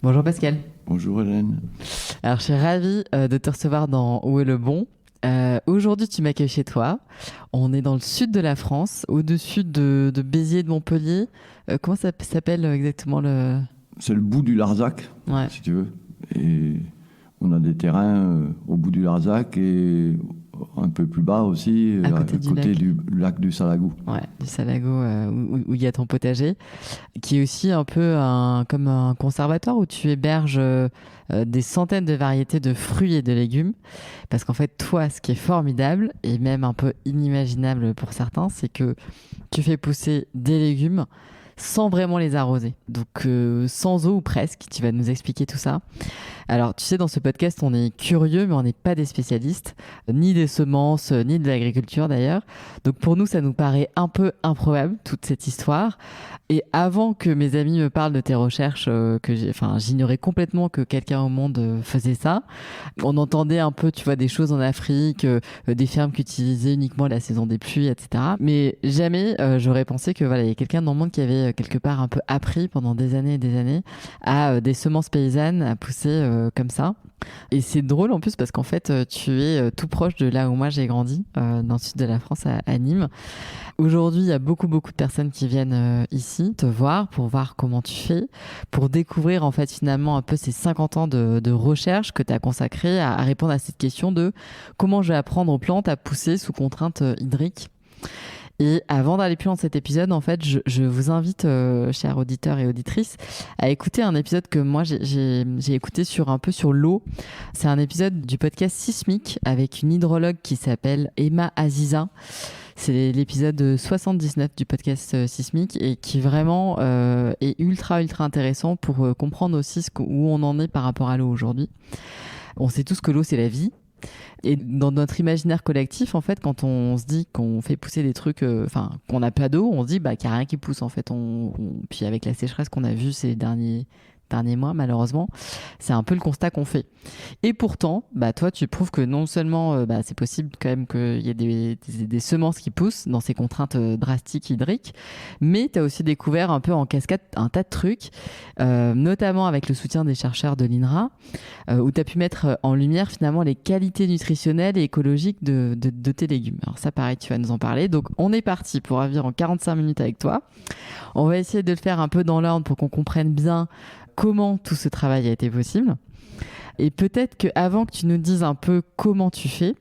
Bonjour Pascal. Bonjour Hélène. Alors je suis ravie de te recevoir dans Où est le bon. Aujourd'hui tu m'accueilles chez toi. On est dans le sud de la France, au-dessus de Béziers et de Montpellier. Comment ça s'appelle exactement le... C'est le bout du Larzac, Ouais, si tu veux. Et on a des terrains au bout du Larzac et un peu plus bas aussi, à côté du lac. du lac du Salagou. Ouais, du Salago où il y a ton potager, qui est aussi un peu comme un conservatoire où tu héberges des centaines de variétés de fruits et de légumes. Parce qu'en fait, toi, ce qui est formidable et même un peu inimaginable pour certains, c'est que tu fais pousser des légumes sans vraiment les arroser. Donc sans eau ou presque, tu vas nous expliquer tout ça. Alors, tu sais, dans ce podcast, on est curieux, mais on n'est pas des spécialistes, ni des semences, ni de l'agriculture d'ailleurs. Donc, pour nous, ça nous paraît un peu improbable, toute cette histoire. Et avant que mes amis me parlent de tes recherches, j'ignorais complètement que quelqu'un au monde faisait ça. On entendait un peu, tu vois, des choses en Afrique, des fermes qui utilisaient uniquement la saison des pluies, etc. Mais jamais j'aurais pensé que voilà, il y a quelqu'un dans le monde qui avait quelque part un peu appris pendant des années et des années à des semences paysannes à pousser comme ça. Et c'est drôle en plus parce qu'en fait, tu es tout proche de là où moi j'ai grandi, dans le sud de la France, à Nîmes. Aujourd'hui, il y a beaucoup, beaucoup de personnes qui viennent ici te voir pour voir comment tu fais, pour découvrir en fait finalement un peu ces 50 ans de recherche que tu as consacré à répondre à cette question de comment je vais apprendre aux plantes à pousser sous contrainte hydrique. Et avant d'aller plus loin dans cet épisode, en fait, je vous invite, chers auditeurs et auditrices, à écouter un épisode que moi j'ai écouté sur un peu sur l'eau. C'est un épisode du podcast Sismique avec une hydrologue qui s'appelle Emma Aziza. C'est l'épisode 79 du podcast Sismique et qui vraiment est ultra intéressant pour comprendre aussi où on en est par rapport à l'eau aujourd'hui. On sait tous que l'eau c'est la vie. Et dans notre imaginaire collectif, en fait, quand on se dit qu'on fait pousser des trucs, qu'on n'a pas d'eau, on se dit qu'il n'y a rien qui pousse, en fait. Puis avec la sécheresse qu'on a vue ces derniers mois, malheureusement, c'est un peu le constat qu'on fait. Et pourtant, toi, tu prouves que non seulement c'est possible quand même qu'il y ait des semences qui poussent dans ces contraintes drastiques hydriques, mais tu as aussi découvert un peu en cascade un tas de trucs, notamment avec le soutien des chercheurs de l'INRA, où tu as pu mettre en lumière finalement les qualités nutritionnelles et écologiques de tes légumes. Alors ça, pareil, tu vas nous en parler. Donc, on est parti pour environ 45 minutes avec toi. On va essayer de le faire un peu dans l'ordre pour qu'on comprenne bien comment tout ce travail a été possible. Et peut-être qu'avant que tu nous dises un peu comment tu fais,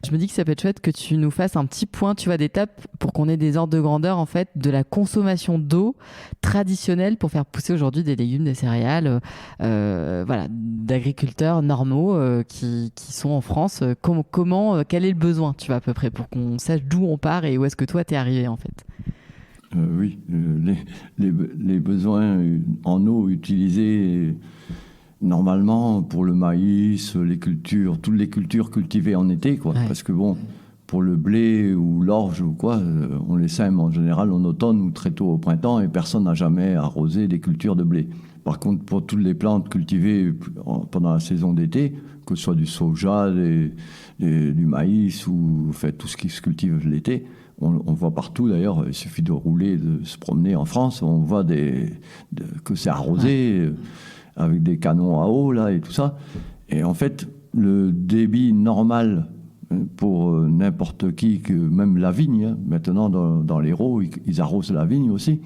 je me dis que ça peut être chouette que tu nous fasses un petit point, tu vois, d'étape pour qu'on ait des ordres de grandeur, en fait, de la consommation d'eau traditionnelle pour faire pousser aujourd'hui des légumes, des céréales, d'agriculteurs normaux qui sont en France. Quel est le besoin, tu vois, à peu près, pour qu'on sache d'où on part et où est-ce que toi, t'es arrivé, en fait. Oui, les besoins en eau utilisés normalement pour le maïs, les cultures, toutes les cultures cultivées en été, quoi. Ouais. Parce que bon, pour le blé ou l'orge ou quoi, on les sème en général en automne ou très tôt au printemps et personne n'a jamais arrosé des cultures de blé. Par contre, pour toutes les plantes cultivées pendant la saison d'été, que ce soit du soja, du maïs ou tout ce qui se cultive l'été, on voit partout d'ailleurs, il suffit de rouler, de se promener en France, on voit que c'est arrosé avec des canons à eau là et tout ça. Et en fait, le débit normal pour n'importe qui, même la vigne, maintenant dans l'Hérault, ils arrosent la vigne aussi,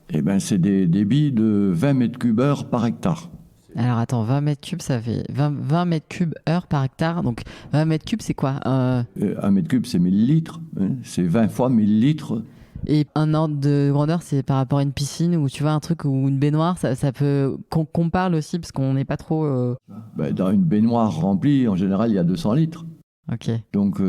et ben c'est des débits de 20 mètres cubes heure par hectare. Alors attends, 20 mètres cubes, ça fait 20 mètres cubes heure par hectare. Donc 20 mètres cubes, c'est quoi? Un mètre cube, c'est 1000 litres. C'est 20 fois 1000 litres. Et un ordre de grandeur, c'est par rapport à une piscine ou tu vois un truc ou une baignoire, ça peut qu'on parle aussi parce qu'on n'est pas trop. Dans une baignoire remplie, en général, il y a 200 litres. Ok. Donc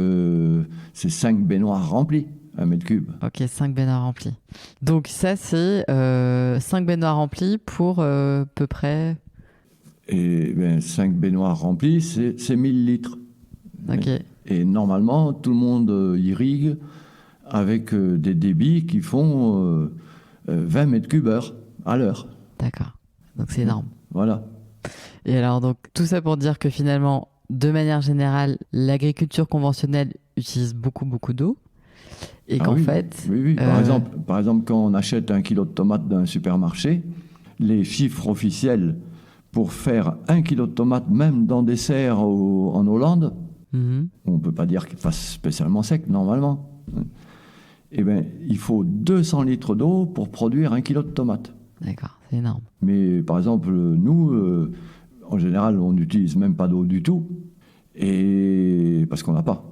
c'est 5 baignoires remplies, 1 mètre cube. Ok, 5 baignoires remplies. Donc ça, c'est 5 baignoires remplies pour peu près. Et 5 baignoires remplies, c'est 1000 litres. Ok. Et normalement, tout le monde irrigue avec des débits qui font 20 mètres cubes heure à l'heure. D'accord. Donc c'est énorme. Voilà. Et alors, donc tout ça pour dire que finalement, de manière générale, l'agriculture conventionnelle utilise beaucoup, beaucoup d'eau. Et qu'en oui, fait. Oui. Par exemple, quand on achète un kilo de tomates d'un supermarché, les chiffres officiels pour faire 1 kilo de tomates, même dans des serres en Hollande, on ne peut pas dire qu'il fasse spécialement sec normalement. Eh bien, il faut 200 litres d'eau pour produire 1 kilo de tomates. D'accord, c'est énorme. Mais par exemple, nous, en général, on n'utilise même pas d'eau du tout, et parce qu'on n'a pas.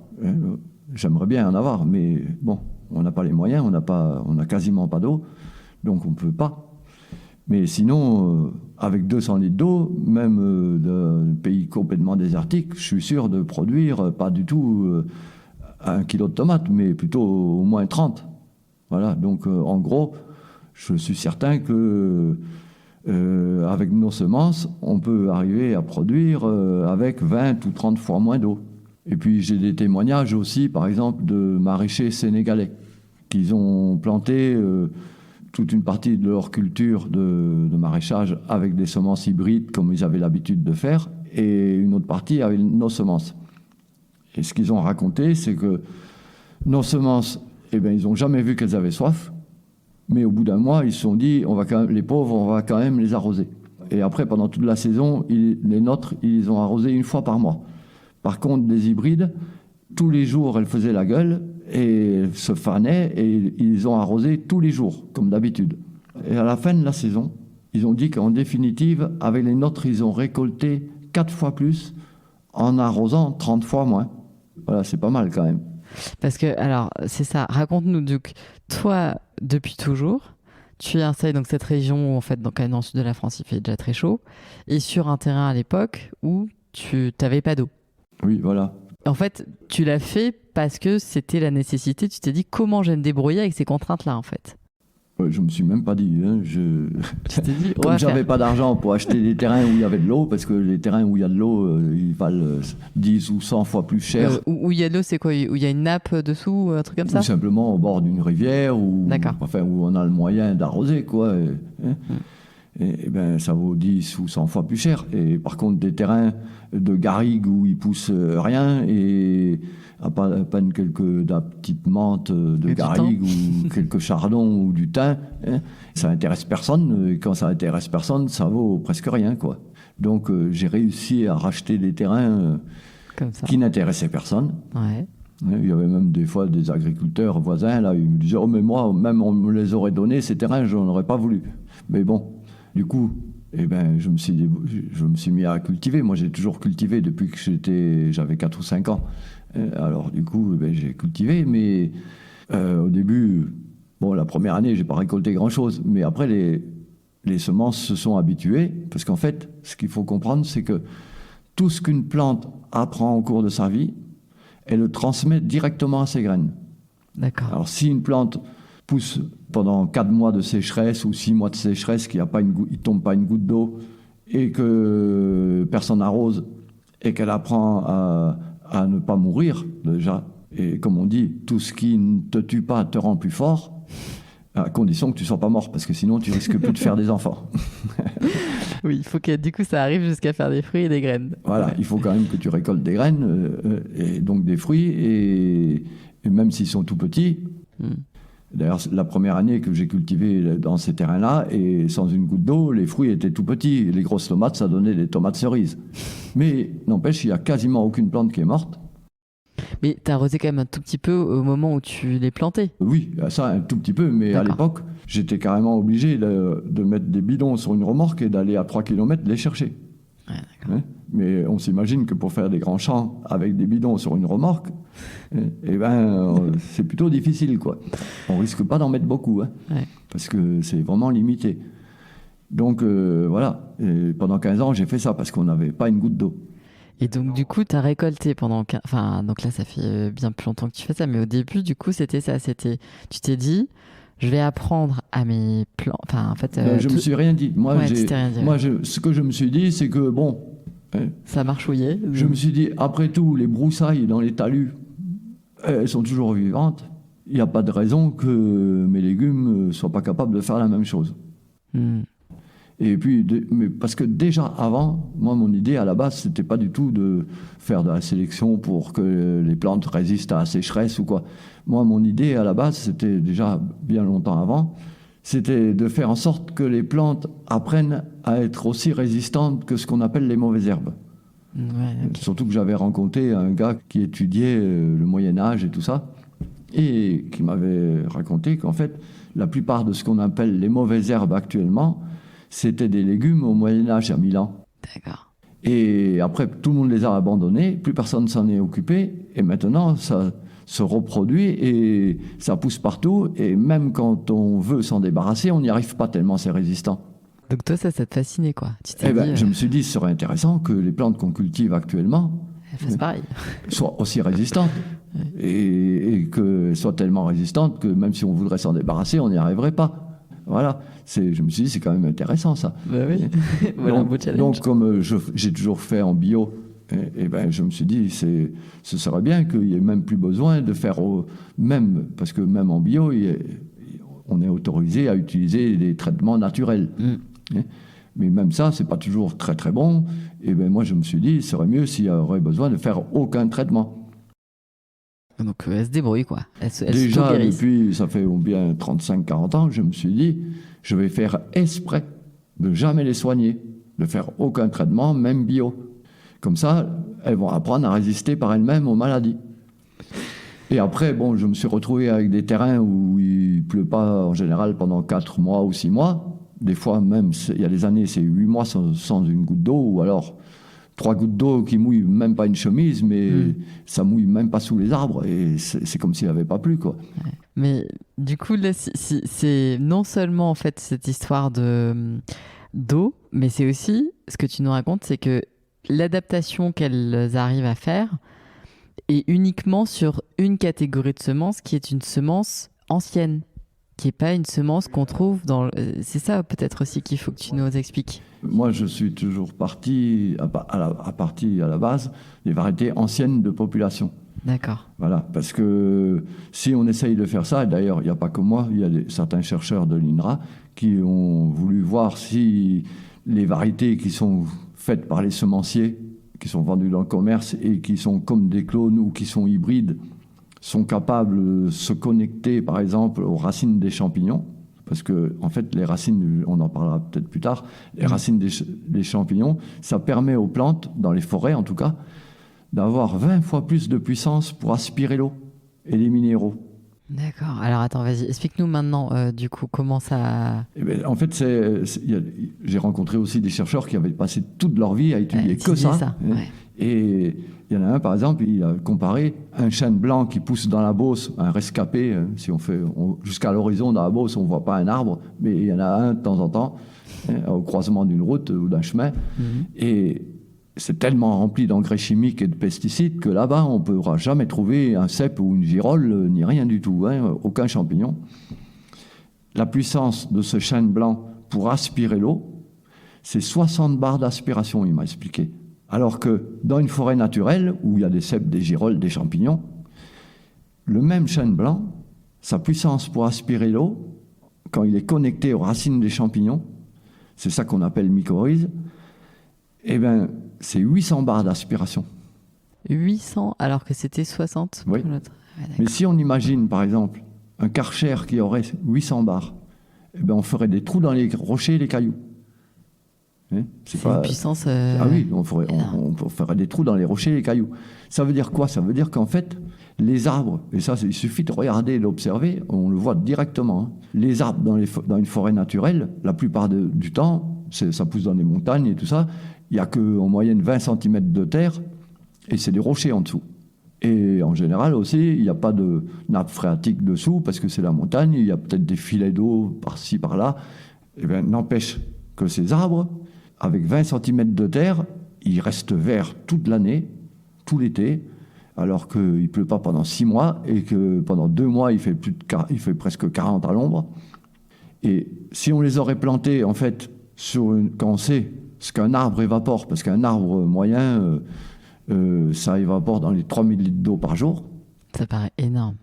J'aimerais bien en avoir, mais bon, on n'a pas les moyens, on n'a quasiment pas d'eau, donc on ne peut pas. Mais sinon, avec 200 litres d'eau, même d'un pays complètement désertique, je suis sûr de produire pas du tout 1 kilo de tomates, mais plutôt au moins 30. Voilà, donc en gros, je suis certain que avec nos semences, on peut arriver à produire avec 20 ou 30 fois moins d'eau. Et puis j'ai des témoignages aussi, par exemple, de maraîchers sénégalais, qui ont planté toute une partie de leur culture de maraîchage avec des semences hybrides, comme ils avaient l'habitude de faire, et une autre partie avec nos semences. Et ce qu'ils ont raconté, c'est que nos semences, eh bien, ils n'ont jamais vu qu'elles avaient soif, mais au bout d'un mois, ils se sont dit, les pauvres, on va quand même les arroser. Et après, pendant toute la saison, les nôtres, ils les ont arrosés 1 fois par mois. Par contre, les hybrides, tous les jours, elles faisaient la gueule et se fanaient, et ils ont arrosé tous les jours, comme d'habitude. Et à la fin de la saison, ils ont dit qu'en définitive, avec les nôtres, ils ont récolté 4 fois plus en arrosant 30 fois moins. Voilà, c'est pas mal quand même. Parce que, alors, c'est ça. Raconte-nous, donc, toi, depuis toujours, tu es installé dans cette région où, en fait, quand même dans le sud de la France, il fait déjà très chaud, et sur un terrain à l'époque où tu n'avais pas d'eau. Oui, voilà. En fait, tu l'as fait parce que c'était la nécessité. Tu t'es dit, comment je vais me débrouiller avec ces contraintes-là, en fait? Je me suis même pas dit. Tu t'es dit, comme j'avais pas d'argent pour acheter des terrains où il y avait de l'eau, parce que les terrains où il y a de l'eau, ils valent 10 ou 100 fois plus cher. Où il y a de l'eau, c'est quoi? Où il y a une nappe dessous, un truc comme ça? Ou simplement au bord d'une rivière, où on a le moyen d'arroser, quoi. Et ben, ça vaut 10 ou 100 fois plus cher. Et par contre, des terrains de garrigues où il pousse rien, et à peine quelques petites menthes de garrigues ou quelques chardons ou du thym, ça intéresse personne. Et quand ça intéresse personne, ça vaut presque rien, quoi. Donc j'ai réussi à racheter des terrains qui n'intéressaient personne. Ouais. Il y avait même des fois des agriculteurs voisins, là, ils me disaient, oh mais moi, même on me les aurait donnés, ces terrains, je n'en aurais pas voulu. Mais bon, du coup, eh ben, je me suis mis à cultiver. Moi, j'ai toujours cultivé depuis que j'avais 4 ou 5 ans. Alors, du coup, eh ben, j'ai cultivé. Mais au début, bon, la première année, je n'ai pas récolté grand-chose. Mais après, les semences se sont habituées. Parce qu'en fait, ce qu'il faut comprendre, c'est que tout ce qu'une plante apprend au cours de sa vie, elle le transmet directement à ses graines. D'accord. Alors, si une plante pousse pendant 4 mois de sécheresse ou 6 mois de sécheresse, qu'il ne tombe pas une goutte d'eau, et que personne n'arrose, et qu'elle apprend à ne pas mourir, déjà. Et comme on dit, tout ce qui ne te tue pas te rend plus fort, à condition que tu ne sois pas mort, parce que sinon tu risques plus de faire des enfants. Oui, il faut que du coup ça arrive jusqu'à faire des fruits et des graines. Voilà, il faut quand même que tu récoltes des graines, et donc des fruits, et même s'ils sont tout petits. D'ailleurs, la première année que j'ai cultivé dans ces terrains-là, et sans une goutte d'eau, les fruits étaient tout petits. Les grosses tomates, ça donnait des tomates cerises. Mais n'empêche, il n'y a quasiment aucune plante qui est morte. Mais tu as arrosé quand même un tout petit peu au moment où tu les plantais? Oui, ça un tout petit peu, mais à l'époque, j'étais carrément obligé de mettre des bidons sur une remorque et d'aller à 3 km les chercher. Ouais, d'accord. Mais on s'imagine que pour faire des grands champs avec des bidons sur une remorque, eh ben, c'est plutôt difficile, quoi. On risque pas d'en mettre beaucoup, parce que c'est vraiment limité. Donc voilà, et pendant 15 ans, j'ai fait ça parce qu'on n'avait pas une goutte d'eau. Et donc du coup, tu as récolté pendant... Enfin, donc là, ça fait bien plus longtemps que tu fais ça, mais au début, du coup, c'était ça. Tu t'es dit, je vais apprendre à mes plants... Enfin, en fait... je me suis rien dit. Moi, rien dit. Ce que je me suis dit, c'est que, bon... ça marchouillait. Je me suis dit, après tout, les broussailles dans les talus, elles sont toujours vivantes. Il n'y a pas de raison que mes légumes ne soient pas capables de faire la même chose. Et puis, mais parce que déjà avant, moi, mon idée à la base, c'était pas du tout de faire de la sélection pour que les plantes résistent à la sécheresse ou quoi. Moi, mon idée à la base, c'était déjà bien longtemps avant, c'était de faire en sorte que les plantes apprennent à être aussi résistantes que ce qu'on appelle les mauvaises herbes. Ouais, ok. Surtout que j'avais rencontré un gars qui étudiait le Moyen-Âge et tout ça, et qui m'avait raconté qu'en fait, la plupart de ce qu'on appelle les mauvaises herbes actuellement, c'était des légumes au Moyen-Âge, à 1000 ans. D'accord. Et après, tout le monde les a abandonnés, plus personne s'en est occupé, et maintenant, ça se reproduit et ça pousse partout, et même quand on veut s'en débarrasser, on n'y arrive pas tellement c'est résistant. Donc toi, ça te fascinait, quoi. Tu t'es Eh ben, dit, je me suis dit, ce serait intéressant que les plantes qu'on cultive actuellement elles fassent pareil. soient aussi résistantes, et qu'elles soient tellement résistantes que même si on voudrait s'en débarrasser, on n'y arriverait pas. Voilà, je me suis dit, c'est quand même intéressant ça. Bah oui. Voilà un beau challenge. Donc, comme j'ai toujours fait en bio, et ben, je me suis dit, ce serait bien qu'il n'y ait même plus besoin de faire, parce que même en bio, on est autorisé à utiliser des traitements naturels. Mais même ça, c'est pas toujours très très bon. Et ben moi, je me suis dit, ce serait mieux s'il y aurait besoin de faire aucun traitement. Donc elle se débrouille, quoi. Elle Déjà, s'auto-guérisse. depuis, ça fait bien 35-40 ans, je me suis dit, je vais faire exprès de jamais les soigner, de faire aucun traitement, même bio. Comme ça, elles vont apprendre à résister par elles-mêmes aux maladies. Et après, bon, je me suis retrouvé avec des terrains où il pleut pas en général pendant 4 mois ou 6 mois. Des fois même, il y a des années, c'est 8 mois sans une goutte d'eau, ou alors 3 gouttes d'eau qui mouillent même pas une chemise, mais ça mouille même pas sous les arbres, et c'est comme s'il n'avait pas plu, quoi. Ouais. Mais du coup, là, c'est non seulement en fait cette histoire d'eau, mais c'est aussi ce que tu nous racontes, c'est que l'adaptation qu'elles arrivent à faire est uniquement sur une catégorie de semences qui est une semence ancienne, qui n'est pas une semence qu'on trouve dans... C'est ça peut-être aussi qu'il faut que tu nous expliques. Moi, je suis toujours parti à la base des variétés anciennes de population. D'accord. Voilà, parce que si on essaye de faire ça, et d'ailleurs, il n'y a pas que moi, il y a certains chercheurs de l'INRA qui ont voulu voir si les variétés qui sont faites par les semenciers, qui sont vendues dans le commerce et qui sont comme des clones ou qui sont hybrides, sont capables de se connecter, par exemple, aux racines des champignons. Parce que, en fait, les racines, on en parlera peut-être plus tard, les racines des champignons, ça permet aux plantes, dans les forêts en tout cas, d'avoir 20 fois plus de puissance pour aspirer l'eau et les minéraux. D'accord. Alors attends, vas-y, explique-nous maintenant, du coup, comment ça... Eh bien, en fait, j'ai rencontré aussi des chercheurs qui avaient passé toute leur vie à étudier que ça. Ouais. Et il y en a un, par exemple, il a comparé un chêne blanc qui pousse dans la Beauce, un rescapé, si jusqu'à l'horizon dans la Beauce, on ne voit pas un arbre, mais il y en a un de temps en temps, au croisement d'une route ou d'un chemin. Et c'est tellement rempli d'engrais chimiques et de pesticides que là-bas, on ne pourra jamais trouver un cèpe ou une girole, ni rien du tout, aucun champignon. La puissance de ce chêne blanc pour aspirer l'eau, c'est 60 bars d'aspiration, il m'a expliqué. Alors que dans une forêt naturelle, où il y a des cèpes, des girolles, des champignons, le même chêne blanc, sa puissance pour aspirer l'eau, quand il est connecté aux racines des champignons, c'est ça qu'on appelle mycorhize, eh bien, c'est 800 bars d'aspiration. 800, alors que c'était 60 Oui. pour l'autre. Ouais, Mais si on imagine, par exemple, un Karcher qui aurait 800 bars, eh bien, on ferait des trous dans les rochers et les cailloux. C'est une puissance... Ah oui, on ferait des trous dans les rochers et les cailloux. Ça veut dire quoi? Ça veut dire qu'en fait, les arbres, et ça, il suffit de regarder et d'observer, on le voit directement. Les arbres dans une forêt naturelle, la plupart du temps, ça pousse dans des montagnes et tout ça, il n'y a qu'en moyenne 20 cm de terre, et c'est des rochers en dessous. Et en général aussi, il n'y a pas de nappe phréatique dessous, parce que c'est la montagne, il y a peut-être des filets d'eau par-ci, par-là. Eh bien, n'empêche que ces arbres, avec 20 cm de terre, ils restent verts toute l'année, tout l'été, alors qu'il ne pleut pas pendant 6 mois, et que pendant 2 mois, il fait presque 40 à l'ombre. Et si on les aurait plantés, en fait, quand on sait ce qu'un arbre évapore, parce qu'un arbre moyen, ça évapore dans les 3000 litres d'eau par jour. Ça paraît énorme.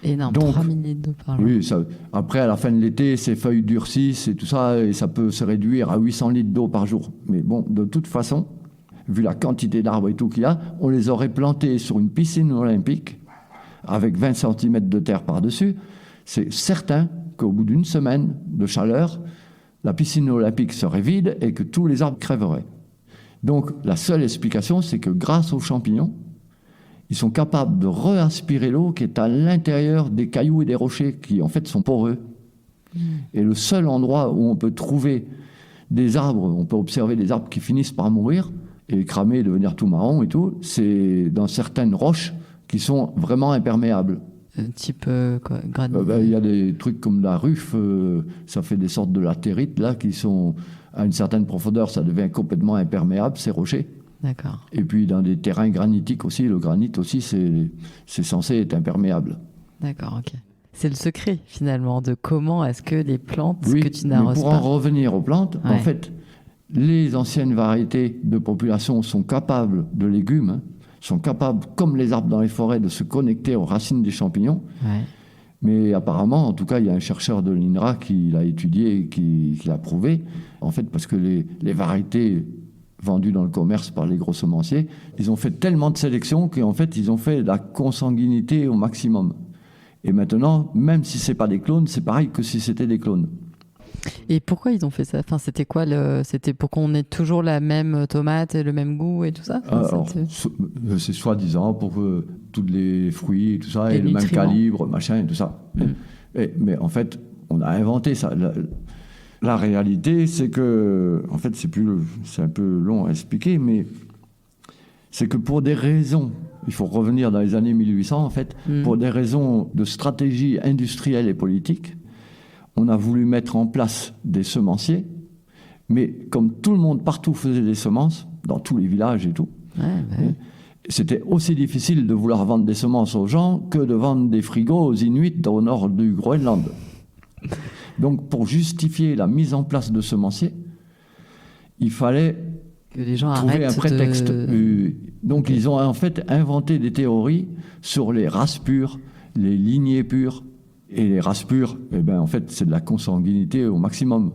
Énorme, Donc, 3000 litres d'eau par jour. Oui, après, à la fin de l'été, ses feuilles durcissent et tout ça, et ça peut se réduire à 800 litres d'eau par jour. Mais bon, de toute façon, vu la quantité d'arbres et tout qu'il y a, on les aurait plantés sur une piscine olympique, avec 20 cm de terre par-dessus. C'est certain qu'au bout d'une semaine de chaleur, la piscine olympique serait vide et que tous les arbres crèveraient. Donc la seule explication, c'est que grâce aux champignons, ils sont capables de réaspirer l'eau qui est à l'intérieur des cailloux et des rochers qui en fait sont poreux. Et le seul endroit où on peut trouver des arbres, on peut observer des arbres qui finissent par mourir et cramer, devenir tout marron et tout, c'est dans certaines roches qui sont vraiment imperméables. Type quoi, granit. Il y a des trucs comme la ruffe, ça fait des sortes de latérites là qui sont à une certaine profondeur, ça devient complètement imperméable, ces rochers. D'accord. Et puis dans des terrains granitiques aussi, le granit aussi, c'est censé être imperméable. D'accord, ok. C'est le secret finalement de comment est-ce que les plantes Oui, que tu n'arroses mais pour pas. en revenir aux plantes, Ouais. en fait, les anciennes variétés de population sont capables de légumes, sont capables, comme les arbres dans les forêts, de se connecter aux racines des champignons. Ouais. Mais apparemment, en tout cas, il y a un chercheur de l'INRA qui l'a étudié et qui l'a prouvé. En fait, parce que les variétés vendues dans le commerce par les gros semenciers, ils ont fait tellement de sélection qu'en fait, ils ont fait la consanguinité au maximum. Et maintenant, même si c'est pas des clones, c'est pareil que si c'était des clones. Et pourquoi ils ont fait ça? Enfin, c'était quoi c'était pour qu'on ait toujours la même tomate et le même goût et tout ça? Enfin, Alors, c'est soi-disant pour que tous les fruits et tout ça aient le même calibre, machin et tout ça. Mais en fait, on a inventé ça. La réalité, c'est que, en fait, c'est un peu long à expliquer, mais c'est que pour des raisons, il faut revenir dans les années 1800, en fait, pour des raisons de stratégie industrielle et politique, on a voulu mettre en place des semenciers, mais comme tout le monde partout faisait des semences, dans tous les villages et tout, c'était aussi difficile de vouloir vendre des semences aux gens que de vendre des frigos aux Inuits au nord du Groenland. Donc pour justifier la mise en place de semenciers, il fallait que les gens trouver un prétexte. Donc Okay. ils ont en fait inventé des théories sur les races pures, les lignées pures. Et les races pures, eh ben, en fait, c'est de la consanguinité au maximum.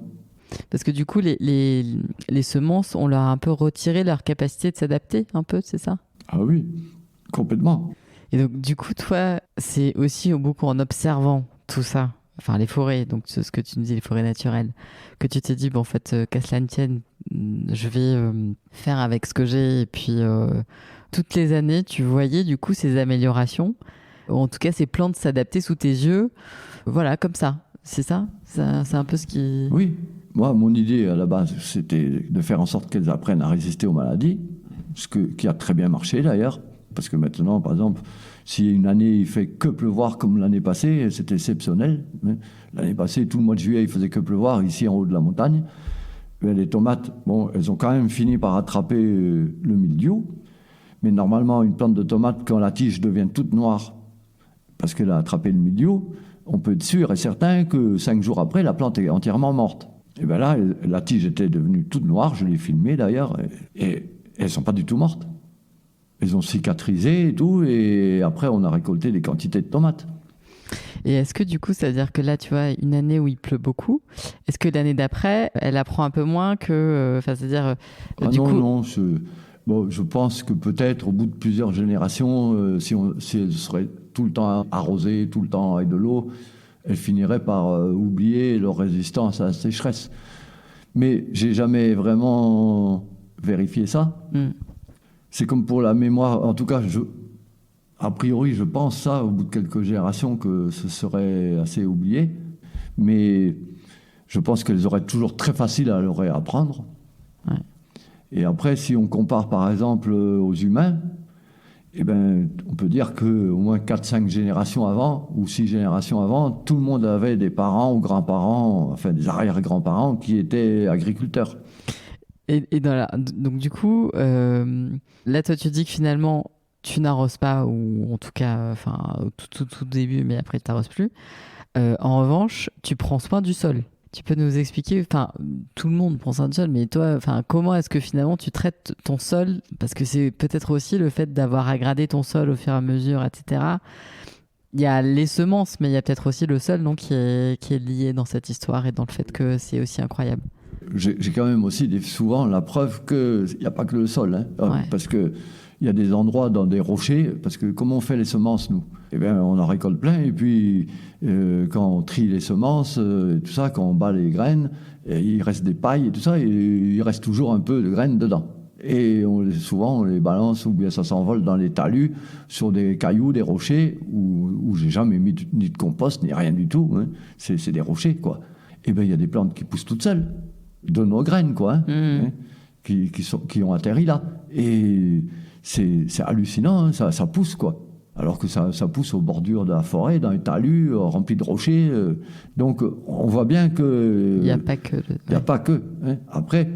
Parce que du coup, les semences, on leur a un peu retiré leur capacité de s'adapter, un peu, c'est ça? Ah oui, complètement. Et donc, du coup, toi, c'est aussi beaucoup en observant tout ça, enfin les forêts, donc ce que tu nous dis, les forêts naturelles, que tu t'es dit, bon, en fait, qu'à cela ne tienne, je vais faire avec ce que j'ai. Et puis, toutes les années, tu voyais du coup ces améliorations. En tout cas, ces plantes s'adapter sous tes yeux, voilà, comme ça. C'est ça? C'est un peu ce qui... Oui. Moi, mon idée à la base, c'était de faire en sorte qu'elles apprennent à résister aux maladies, qui a très bien marché d'ailleurs, parce que maintenant, par exemple, si une année il fait que pleuvoir comme l'année passée, c'était exceptionnel. L'année passée, tout le mois de juillet, il faisait que pleuvoir ici en haut de la montagne. Mais les tomates, bon, elles ont quand même fini par attraper le mildiou. Mais normalement, une plante de tomate, quand la tige devient toute noire, parce qu'elle a attrapé le mildiou, on peut être sûr et certain que 5 jours après, la plante est entièrement morte. Et bien là, la tige était devenue toute noire, je l'ai filmée d'ailleurs, et elles ne sont pas du tout mortes. Elles ont cicatrisé et tout, et après on a récolté des quantités de tomates. Et est-ce que du coup, ça veut dire que là, tu vois, une année où il pleut beaucoup, est-ce que l'année d'après, elle apprend un peu moins que... Enfin, c'est-à-dire... Non, bon, je pense que peut-être au bout de plusieurs générations, si elle serait tout le temps arrosée, tout le temps avec de l'eau, elle finirait par oublier leur résistance à la sécheresse. Mais j'ai jamais vraiment vérifié ça. C'est comme pour la mémoire. En tout cas, a priori, je pense ça, au bout de quelques générations, que ce serait assez oublié. Mais je pense qu'elles auraient toujours très facile à leur réapprendre. Ouais. Et après, si on compare par exemple aux humains, eh ben, on peut dire qu'au moins 4-5 générations avant, ou 6 générations avant, tout le monde avait des parents ou grands-parents, enfin des arrière-grands-parents qui étaient agriculteurs. Et donc du coup, là, toi, tu dis que finalement, tu n'arroses pas, ou en tout cas, enfin, au tout début, mais après, tu n'arroses plus. En revanche, tu prends soin du sol. Tu peux nous expliquer, enfin, tout le monde prend soin du sol, mais toi, enfin, comment est-ce que finalement tu traites ton sol? Parce que c'est peut-être aussi le fait d'avoir agrandé ton sol au fur et à mesure, etc. Il y a les semences, mais il y a peut-être aussi le sol, non, qui est lié dans cette histoire et dans le fait que c'est aussi incroyable. J'ai quand même aussi souvent la preuve qu'il n'y a pas que le sol, hein, Ouais. parce qu'il il y a des endroits dans des rochers, parce que comment on fait les semences, nous? Eh bien, on en récolte plein, et puis quand on trie les semences, et tout ça, quand on bat les graines, il reste des pailles et tout ça, et il reste toujours un peu de graines dedans. Et souvent, on les balance, ou bien ça s'envole dans les talus, sur des cailloux, des rochers, où j'ai jamais mis ni de compost, ni rien du tout. Hein. C'est des rochers, quoi. Et bien, il y a des plantes qui poussent toutes seules, de nos graines, quoi, hein, qui ont atterri là. Et c'est hallucinant, hein, ça pousse, quoi. Alors que ça pousse aux bordures de la forêt, dans les talus, remplis de rochers. Donc, on voit bien que... Il n'y a pas que... Il n'y a pas que. Hein. Après,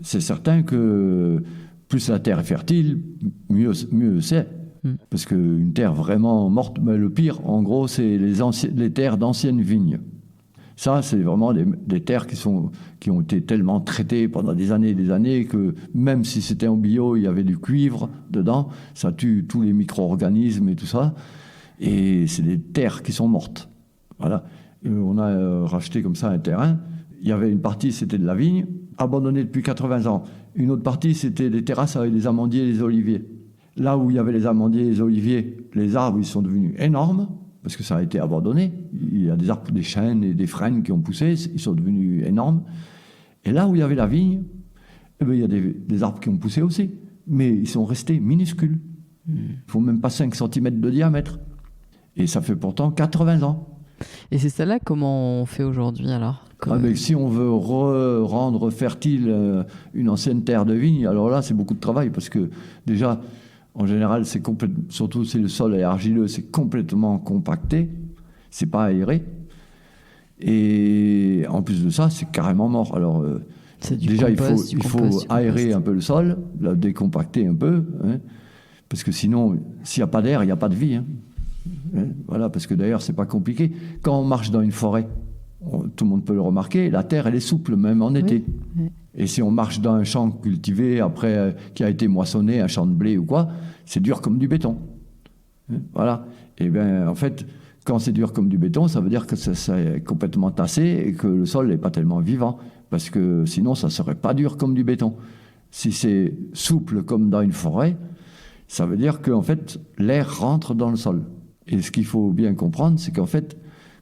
c'est certain que plus la terre est fertile, mieux c'est. Parce qu'une terre vraiment morte, mais le pire, en gros, c'est les terres d'anciennes vignes. Ça, c'est vraiment des terres qui ont été tellement traitées pendant des années et des années que même si c'était en bio, il y avait du cuivre dedans, ça tue tous les micro-organismes et tout ça. Et c'est des terres qui sont mortes. Voilà. Et on a racheté comme ça un terrain. Il y avait une partie, c'était de la vigne, abandonnée depuis 80 ans. Une autre partie, c'était des terrasses avec des amandiers et des oliviers. Là où il y avait les amandiers et les oliviers, les arbres, ils sont devenus énormes, parce que ça a été abandonné. Il y a des arbres, des chênes et des frênes qui ont poussé, ils sont devenus énormes. Et là où il y avait la vigne, eh bien, il y a des arbres qui ont poussé aussi, mais ils sont restés minuscules. Il ne faut même pas 5 cm de diamètre. Et ça fait pourtant 80 ans. Et c'est ça là, comment on fait aujourd'hui alors? Si on veut rendre fertile une ancienne terre de vigne, alors là, c'est beaucoup de travail, parce que déjà, en général, surtout si le sol est argileux, c'est complètement compacté, c'est pas aéré. Et en plus de ça, c'est carrément mort. Alors, déjà, il faut aérer un peu le sol, le décompacter un peu, hein, parce que sinon, s'il n'y a pas d'air, il n'y a pas de vie. Hein. Voilà, parce que d'ailleurs, c'est pas compliqué. Quand on marche dans une forêt, tout le monde peut le remarquer, la terre, elle est souple, même en été. Oui. Et si on marche dans un champ cultivé, après, qui a été moissonné, un champ de blé ou quoi, c'est dur comme du béton. Voilà. Et bien, en fait, quand c'est dur comme du béton, ça veut dire que ça est complètement tassé et que le sol n'est pas tellement vivant. Parce que sinon, ça ne serait pas dur comme du béton. Si c'est souple comme dans une forêt, ça veut dire qu'en fait, l'air rentre dans le sol. Et ce qu'il faut bien comprendre, c'est qu'en fait,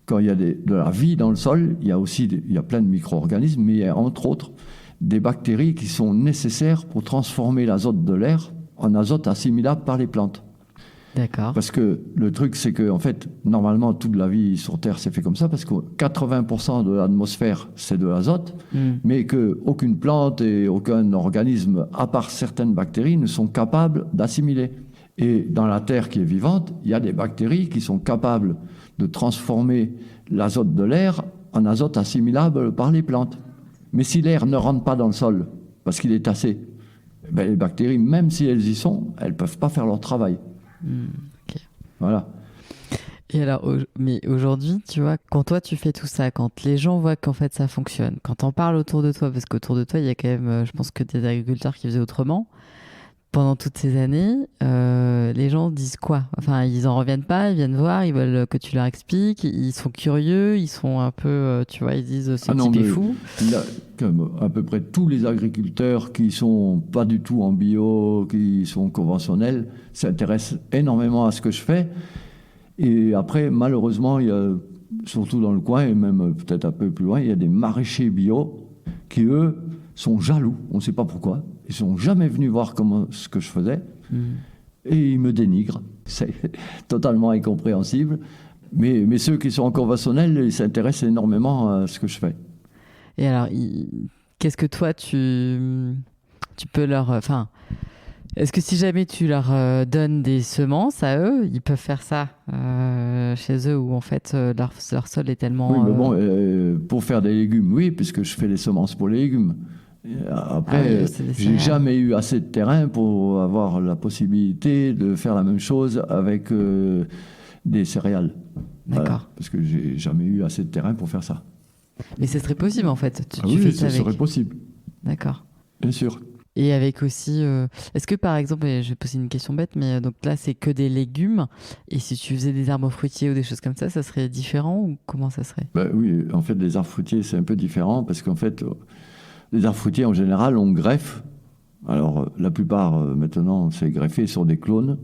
quand il y a de la vie dans le sol, il y a plein de micro-organismes, mais il y a entre autres des bactéries qui sont nécessaires pour transformer l'azote de l'air en azote assimilable par les plantes. D'accord. Parce que le truc, c'est que en fait, normalement, toute la vie sur Terre s'est fait comme ça, parce que 80% de l'atmosphère, c'est de l'azote, mais qu'aucune plante et aucun organisme, à part certaines bactéries, ne sont capables d'assimiler. Et dans la terre qui est vivante, il y a des bactéries qui sont capables de transformer l'azote de l'air en azote assimilable par les plantes. Mais si l'air ne rentre pas dans le sol, parce qu'il est tassé, ben les bactéries, même si elles y sont, elles ne peuvent pas faire leur travail. Okay. Voilà. Et alors, mais aujourd'hui, tu vois, quand toi tu fais tout ça, quand les gens voient qu'en fait ça fonctionne, quand on parle autour de toi, parce qu'autour de toi, il y a quand même, je pense que des agriculteurs qui faisaient autrement, pendant toutes ces années, les gens disent quoi? Enfin, ils en reviennent pas, ils viennent voir, ils veulent que tu leur expliques, ils sont curieux, ils sont un peu, tu vois, ils disent ce type est fou. Là, comme à peu près tous les agriculteurs qui sont pas du tout en bio, qui sont conventionnels, s'intéressent énormément à ce que je fais. Et après, malheureusement, il y a, surtout dans le coin, et même peut-être un peu plus loin, il y a des maraîchers bio qui, eux, sont jaloux, on ne sait pas pourquoi. Ils ne sont jamais venus voir ce que je faisais et ils me dénigrent. C'est totalement incompréhensible. Mais ceux qui sont conventionnels, ils s'intéressent énormément à ce que je fais. Et alors, qu'est-ce que toi, tu peux leur... Enfin, est-ce que si jamais tu leur donnes des semences à eux, ils peuvent faire ça chez eux où en fait leur sol est tellement... Oui, mais bon, pour faire des légumes, oui, puisque je fais les semences pour les légumes. Après, j'ai jamais eu assez de terrain pour avoir la possibilité de faire la même chose avec des céréales. D'accord. Voilà, parce que j'ai jamais eu assez de terrain pour faire ça. Mais ce serait possible en fait. Oui, ça serait possible. D'accord. Bien sûr. Et avec aussi, est-ce que par exemple, et je vais poser une question bête, mais donc là c'est que des légumes, et si tu faisais des arbres fruitiers ou des choses comme ça serait différent ou comment ça serait? Oui, en fait, les arbres fruitiers c'est un peu différent parce qu'en fait, les arbres fruitiers en général on greffe Alors, la plupart, maintenant, c'est greffé sur des clones.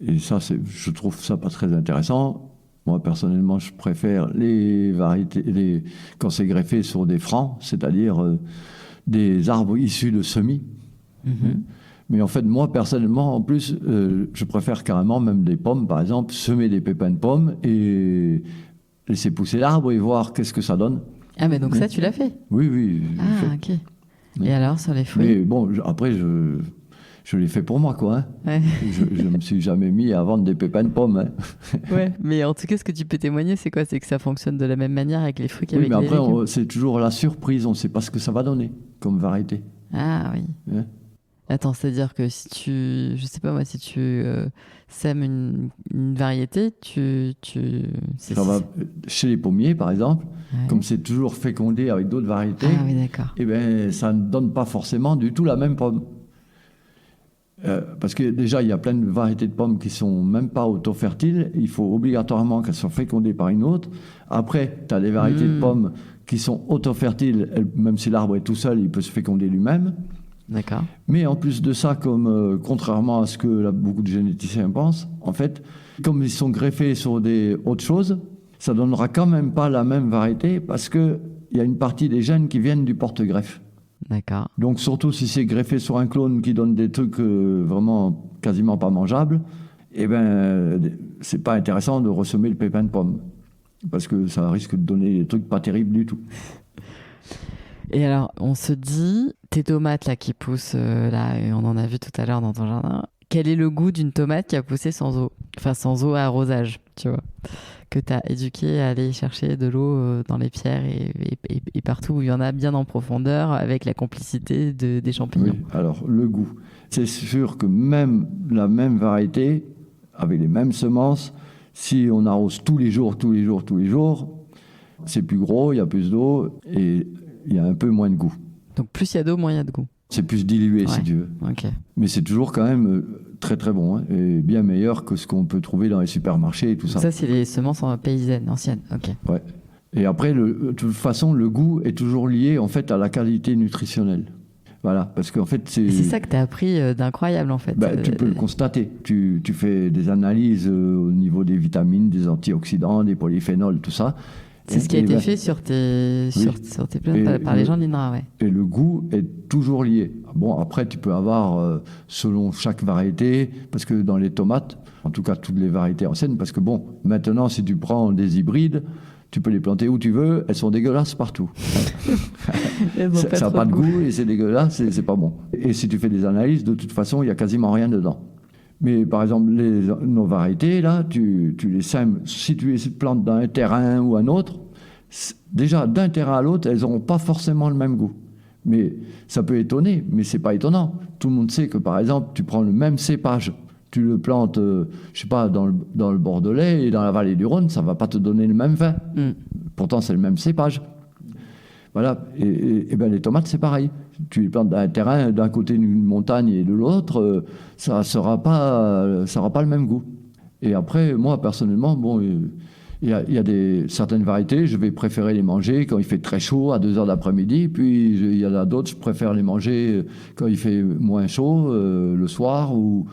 Et ça, je trouve ça pas très intéressant. Moi, personnellement, je préfère les variétés, quand c'est greffé sur des francs, c'est-à-dire des arbres issus de semis. Mais en fait, moi, personnellement, en plus, je préfère carrément même des pommes, par exemple, semer des pépins de pommes et laisser pousser l'arbre et voir qu'est-ce que ça donne. Ah, mais donc ça, tu l'as fait? Oui, oui. Ah, ok. Et alors, sur les fruits? Mais bon, après, je l'ai fait pour moi, quoi. Hein. Ouais. Je ne me suis jamais mis à vendre des pépins de pommes. Hein. Ouais, mais en tout cas, ce que tu peux témoigner, c'est quoi? C'est que ça fonctionne de la même manière avec les fruits qu'avec Oui, mais les après, légumes. c'est toujours la surprise. On ne sait pas ce que ça va donner comme variété. Ah oui. Hein. Attends, c'est-à-dire que si tu, je sais pas moi, si tu sèmes une variété, Ça va, chez les pommiers, par exemple, Ouais. comme c'est toujours fécondé avec d'autres variétés, Ah oui, d'accord. eh ben, ça ne donne pas forcément du tout la même pomme. Parce que déjà, il y a plein de variétés de pommes qui sont même pas auto-fertiles. Il faut obligatoirement qu'elles soient fécondées par une autre. Après, tu as des variétés de pommes qui sont auto-fertiles. Même si l'arbre est tout seul, il peut se féconder lui-même. D'accord. Mais en plus de ça, contrairement à ce que beaucoup de généticiens pensent, en fait, comme ils sont greffés sur des autres choses, ça donnera quand même pas la même variété parce qu'il y a une partie des gènes qui viennent du porte-greffe. D'accord. Donc surtout si c'est greffé sur un clone qui donne des trucs vraiment quasiment pas mangeables, eh ben c'est pas intéressant de ressemer le pépin de pomme parce que ça risque de donner des trucs pas terribles du tout. Et alors, on se dit, tes tomates là qui poussent là, et on en a vu tout à l'heure dans ton jardin, quel est le goût d'une tomate qui a poussé sans eau? Enfin, sans eau à arrosage, tu vois, que tu as éduqué à aller chercher de l'eau dans les pierres et partout où il y en a bien en profondeur avec la complicité des champignons. Oui, alors le goût. C'est sûr que même la même variété, avec les mêmes semences, si on arrose tous les jours, c'est plus gros, il y a plus d'eau et il y a un peu moins de goût. Donc plus il y a d'eau, moins il y a de goût. C'est plus dilué, si tu veux. Ok. Mais c'est toujours quand même très très bon, hein, et bien meilleur que ce qu'on peut trouver dans les supermarchés et tout ça. Ça, c'est les semences paysannes, anciennes. Ok. Ouais. Et après, de toute façon, le goût est toujours lié en fait à la qualité nutritionnelle. Voilà, parce qu'en fait, c'est ça que tu as appris d'incroyable en fait. Tu peux le constater. Tu fais des analyses au niveau des vitamines, des antioxydants, des polyphénols, tout ça. C'est ce qui a été fait sur tes plantes par les gens de l'INRA, ouais. Et le goût est toujours lié. Bon, après, tu peux avoir, selon chaque variété, parce que dans les tomates, en tout cas toutes les variétés anciennes, parce que bon, maintenant, si tu prends des hybrides, tu peux les planter où tu veux, elles sont dégueulasses partout. Ça n'a pas de goût et c'est dégueulasse, c'est pas bon. Et si tu fais des analyses, de toute façon, il n'y a quasiment rien dedans. Mais par exemple, nos variétés, là, tu les sèmes, si tu les plantes dans un terrain ou un autre, déjà d'un terrain à l'autre, elles n'auront pas forcément le même goût. Mais ça peut étonner, mais c'est pas étonnant. Tout le monde sait que par exemple, tu prends le même cépage, tu le plantes, je sais pas, dans le Bordelais et dans la vallée du Rhône, ça va pas te donner le même vin. Pourtant, c'est le même cépage. Voilà, et ben les tomates, c'est pareil. Tu les plantes dans un terrain, d'un côté d'une montagne et de l'autre, ça n'aura pas le même goût. Et après, moi, personnellement, bon, il y a certaines variétés, je vais préférer les manger quand il fait très chaud, à 2h d'après-midi, puis il y en a d'autres, je préfère les manger quand il fait moins chaud, le soir, ou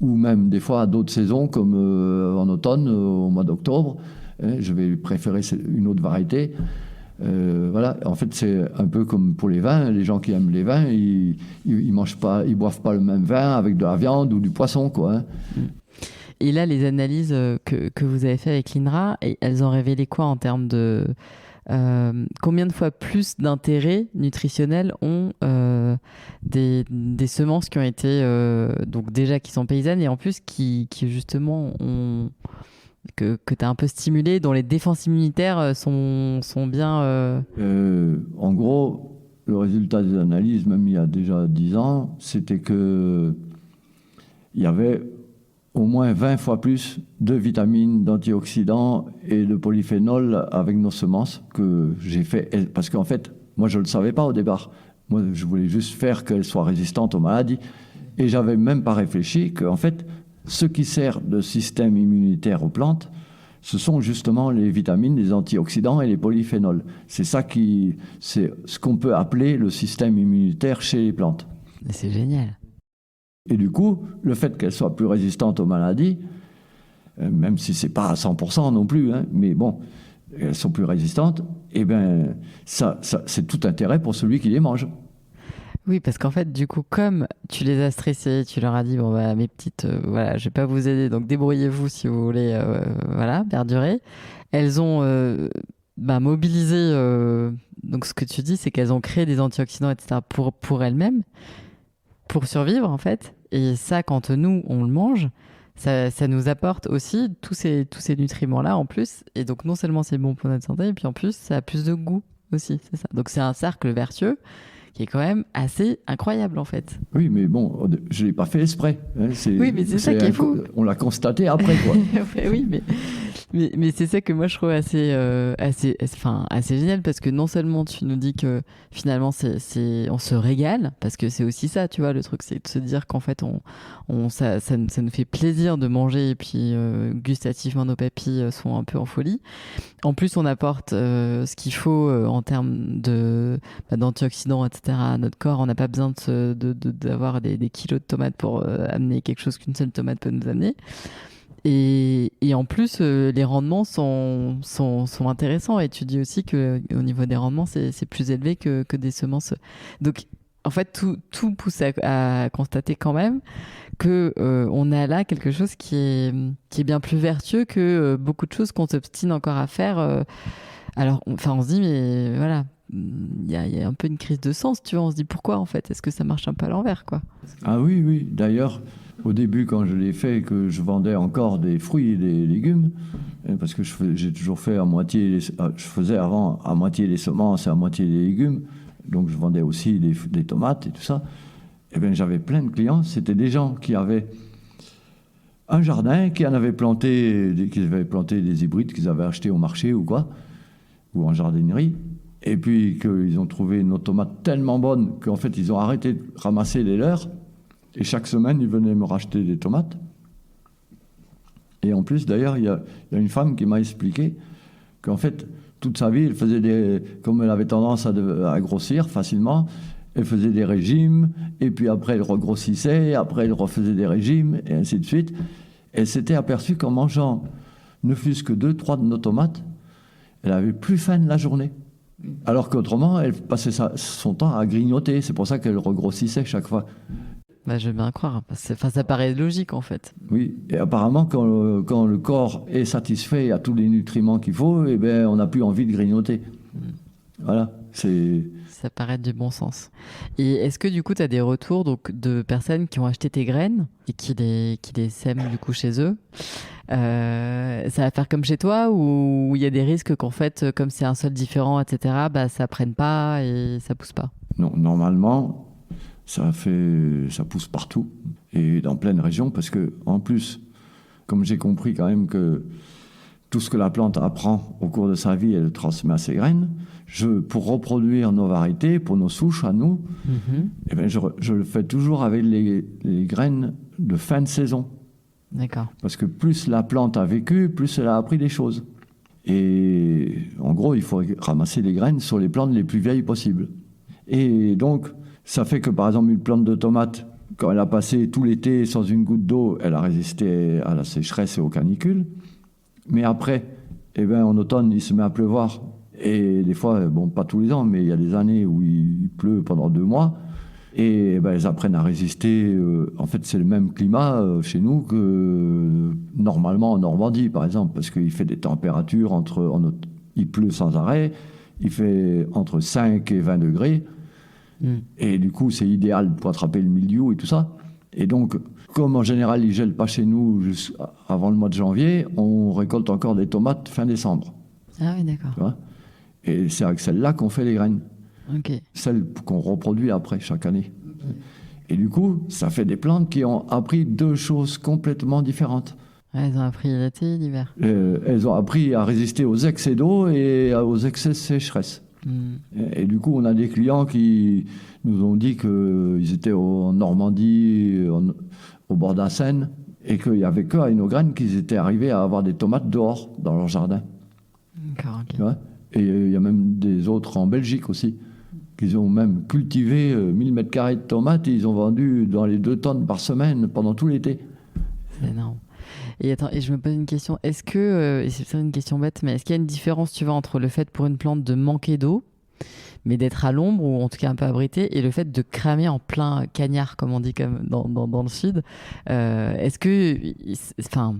même des fois à d'autres saisons, comme en automne, au mois d'octobre. Je vais préférer une autre variété. Voilà, en fait, c'est un peu comme pour les vins. Les gens qui aiment les vins, ils mangent pas, ils boivent pas le même vin avec de la viande ou du poisson, quoi. Hein. Et là, les analyses que vous avez fait avec l'INRA, elles ont révélé quoi en termes de combien de fois plus d'intérêt nutritionnel ont des semences qui ont été donc déjà qui sont paysannes et en plus qui justement ont que tu as un peu stimulé, dont les défenses immunitaires sont bien... En gros, le résultat des analyses, même il y a déjà 10 ans, c'était qu'il y avait au moins 20 fois plus de vitamines, d'antioxydants et de polyphénols avec nos semences que j'ai fait. Parce qu'en fait, moi, je ne le savais pas au départ. Moi, je voulais juste faire qu'elles soient résistantes aux maladies. Et j'avais même pas réfléchi qu'en fait, ce qui sert de système immunitaire aux plantes, ce sont justement les vitamines, les antioxydants et les polyphénols. C'est ce qu'on peut appeler le système immunitaire chez les plantes. C'est génial. Et du coup, le fait qu'elles soient plus résistantes aux maladies, même si c'est pas à 100% non plus, hein, mais bon, elles sont plus résistantes, et bien, ça, c'est tout intérêt pour celui qui les mange. Oui, parce qu'en fait, du coup, comme tu les as stressées, tu leur as dit, bon, bah, mes petites, voilà, je vais pas vous aider, donc débrouillez-vous si vous voulez, voilà, perdurer. Elles ont mobilisé, donc ce que tu dis, c'est qu'elles ont créé des antioxydants, etc., pour elles-mêmes, pour survivre, en fait. Et ça, quand nous, on le mange, ça nous apporte aussi tous ces nutriments-là en plus. Et donc, non seulement c'est bon pour notre santé, et puis en plus, ça a plus de goût aussi, c'est ça. Donc, c'est un cercle vertueux qui est quand même assez incroyable en fait. Oui, mais bon, je ne l'ai pas fait exprès. Hein, oui, mais c'est ça qui est fou. On l'a constaté après, quoi. Oui, mais c'est ça que moi je trouve assez génial, parce que non seulement tu nous dis que finalement on se régale, parce que c'est aussi ça, tu vois, le truc, c'est de se dire qu'en fait ça nous fait plaisir de manger, et puis gustativement nos papilles sont un peu en folie. En plus, on apporte ce qu'il faut en termes d'antioxydants, etc. à notre corps. On n'a pas besoin d'avoir des kilos de tomates pour amener quelque chose qu'une seule tomate peut nous amener. Et en plus, les rendements sont intéressants. Et tu dis aussi qu'au niveau des rendements, c'est plus élevé que des semences. Donc, en fait, tout pousse à constater quand même que on a là quelque chose qui est bien plus vertueux que beaucoup de choses qu'on s'obstine encore à faire. Alors, on se dit, mais voilà, il y a un peu une crise de sens, tu vois. On se dit, pourquoi en fait? Est-ce que ça marche un peu à l'envers, quoi? Ah oui, oui. D'ailleurs, au début, quand je l'ai fait, que je vendais encore des fruits et des légumes, parce que j'ai toujours fait je faisais avant à moitié les semences et à moitié les légumes, donc je vendais aussi des tomates et tout ça. Eh bien, j'avais plein de clients. C'était des gens qui avaient un jardin, qui avaient planté des hybrides qu'ils avaient achetés au marché ou quoi, ou en jardinerie, et puis qu'ils ont trouvé nos tomates tellement bonnes qu'en fait, ils ont arrêté de ramasser les leurs, et chaque semaine, ils venaient me racheter des tomates. Et en plus, d'ailleurs, il y a une femme qui m'a expliqué qu'en fait, toute sa vie, elle faisait comme elle avait tendance à grossir facilement, elle faisait des régimes, et puis après elle regrossissait, après elle refaisait des régimes, et ainsi de suite. Elle s'était aperçue qu'en mangeant ne fût-ce que 2-3 de nos tomates, elle avait plus faim de la journée. Alors qu'autrement, elle passait son temps à grignoter. C'est pour ça qu'elle regrossissait chaque fois. Bah, je veux bien croire. Ça paraît logique en fait. Oui, et apparemment, quand le corps est satisfait à tous les nutriments qu'il faut, eh ben, on n'a plus envie de grignoter. Voilà, ça paraît du bon sens. Et est-ce que du coup, tu as des retours donc, de personnes qui ont acheté tes graines et qui les sèment du coup chez eux? Ça va faire comme chez toi, ou il y a des risques qu'en fait, comme c'est un sol différent, etc., bah, ça prenne pas et ça pousse pas? Non, normalement, ça pousse partout et dans plein de régions, parce que en plus, comme j'ai compris quand même que tout ce que la plante apprend au cours de sa vie, elle le transmet à ses graines. Pour reproduire nos variétés, pour nos souches à nous, eh bien, je le fais toujours avec les graines de fin de saison. D'accord. Parce que plus la plante a vécu, plus elle a appris des choses. Et en gros, il faut ramasser les graines sur les plantes les plus vieilles possibles. Et donc, ça fait que par exemple, une plante de tomate, quand elle a passé tout l'été sans une goutte d'eau, elle a résisté à la sécheresse et aux canicules. Mais après, eh ben, en automne, il se met à pleuvoir. Et des fois, bon, pas tous les ans, mais il y a des années où il pleut pendant 2 mois. Et ben, elles apprennent à résister. En fait, c'est le même climat chez nous que normalement en Normandie, par exemple, parce qu'il fait des températures il pleut sans arrêt, il fait entre 5 et 20 degrés. Et du coup, c'est idéal pour attraper le mildiou et tout ça. Et donc, comme en général, il ne gèle pas chez nous avant le mois de janvier, on récolte encore des tomates fin décembre. Ah oui, d'accord. Tu vois ? Et c'est avec celles-là qu'on fait les graines. Okay. Celles qu'on reproduit après, chaque année. Et du coup, ça fait des plantes qui ont appris 2 choses complètement différentes. Elles ont appris l'été, l'hiver. Elles ont appris à résister aux excès d'eau et aux excès de sécheresse. Et du coup, on a des clients qui nous ont dit qu'ils étaient en Normandie, au bord de la Seine, et qu'il n'y avait qu'à Innograines qu'ils étaient arrivés à avoir des tomates dehors, dans leur jardin. D'accord, ok. Tu vois ? Et il y a même des autres en Belgique aussi. qu'ils ont même cultivé 1000 mètres carrés de tomates et ils ont vendu dans les 2 tonnes par semaine pendant tout l'été. C'est énorme. Et attends, et je me pose une question. Est-ce que, et c'est peut-être une question bête, mais est-ce qu'il y a une différence, tu vois, entre le fait pour une plante de manquer d'eau, mais d'être à l'ombre ou en tout cas un peu abrité, et le fait de cramer en plein cagnard, comme on dit comme dans le sud? Est-ce que, enfin,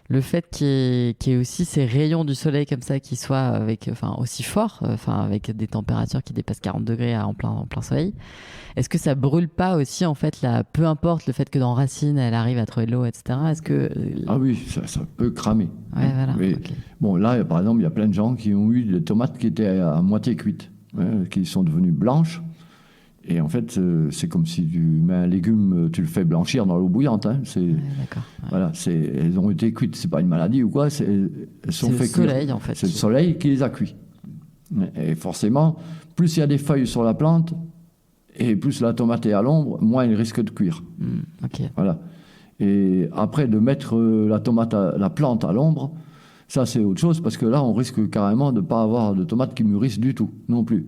le fait qu'il y ait aussi ces rayons du soleil comme ça qui soient avec, enfin, aussi forts, enfin, avec des températures qui dépassent 40 degrés en plein soleil, est-ce que ça brûle pas aussi en fait peu importe le fait que dans Racine elle arrive à trouver de l'eau, etc. Est-ce que Ah oui, ça peut cramer. ouais, voilà. Mais, Okay. bon, là, par exemple, il y a plein de gens qui ont eu des tomates qui étaient à moitié cuites, qui sont devenues blanches. Et en fait, c'est comme si tu mets un légume, tu le fais blanchir dans l'eau bouillante. Hein. D'accord. Ouais. Voilà, elles ont été cuites. C'est pas une maladie ou quoi. Elles sont fait cuire. Soleil, en fait. C'est le soleil qui les a cuits. Et forcément, plus il y a des feuilles sur la plante, et plus la tomate est à l'ombre, moins elle risque de cuire. Ok. Voilà. Et après, de mettre la plante à l'ombre, ça c'est autre chose, parce que là, on risque carrément de ne pas avoir de tomates qui mûrissent du tout, non plus.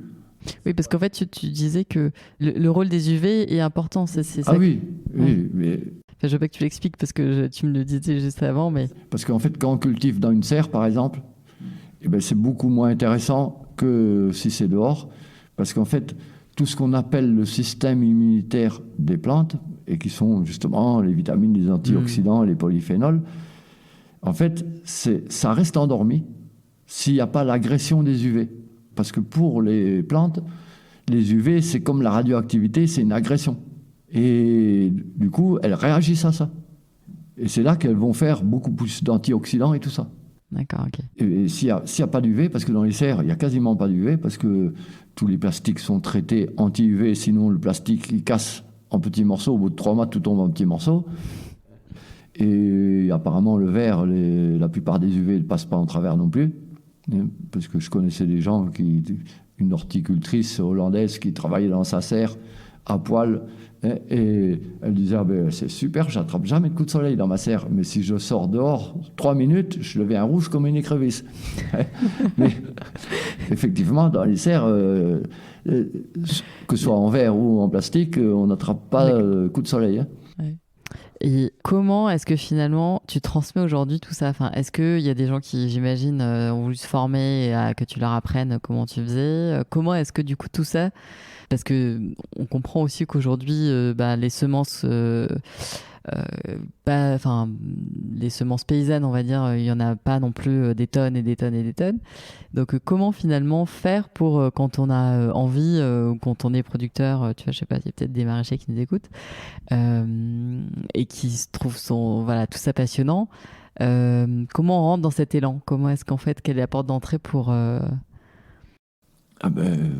Oui, parce qu'en fait, tu disais que le rôle des UV est important. C'est ça. Ah oui, oui. Mais... Enfin, je veux pas que tu l'expliques parce que tu me le disais juste avant, mais... Parce qu'en fait, quand on cultive dans une serre, par exemple, eh ben, c'est beaucoup moins intéressant que si c'est dehors, parce qu'en fait, tout ce qu'on appelle le système immunitaire des plantes, et qui sont justement les vitamines, les antioxydants, les polyphénols, en fait, ça reste endormi s'il n'y a pas l'agression des UV. Parce que pour les plantes, les UV, c'est comme la radioactivité, c'est une agression. Et du coup, elles réagissent à ça. Et c'est là qu'elles vont faire beaucoup plus d'antioxydants et tout ça. D'accord, ok. Et s'il n'y a pas d'UV, parce que dans les serres, il n'y a quasiment pas d'UV, parce que tous les plastiques sont traités anti-UV, sinon le plastique, il casse en petits morceaux. Au bout de 3 mois, tout tombe en petits morceaux. Et apparemment, le verre, la plupart des UV ne passent pas en travers non plus. Parce que je connaissais des gens, une horticultrice hollandaise qui travaillait dans sa serre à poil, et elle disait c'est super, j'attrape jamais de coup de soleil dans ma serre, mais si je sors dehors 3 minutes, je deviens rouge comme une écrevisse. Mais effectivement, dans les serres, que ce soit en verre ou en plastique, on n'attrape pas coup de soleil. Ouais. Et comment est-ce que finalement tu transmets aujourd'hui tout ça? Enfin, est-ce qu'il y a des gens qui, j'imagine, ont voulu se former et que tu leur apprennes comment tu faisais? Comment est-ce que du coup tout ça, parce que on comprend aussi qu'aujourd'hui, les semences, les semences paysannes, on va dire, il y en a pas non plus des tonnes et des tonnes et des tonnes. Donc, comment finalement faire pour quand on a envie ou quand on est producteur, tu vois, je sais pas, il y a peut-être des maraîchers qui nous écoutent et qui trouvent tout ça passionnant. Comment on rentre dans cet élan? Comment est-ce qu'en fait, quelle est la porte d'entrée pour il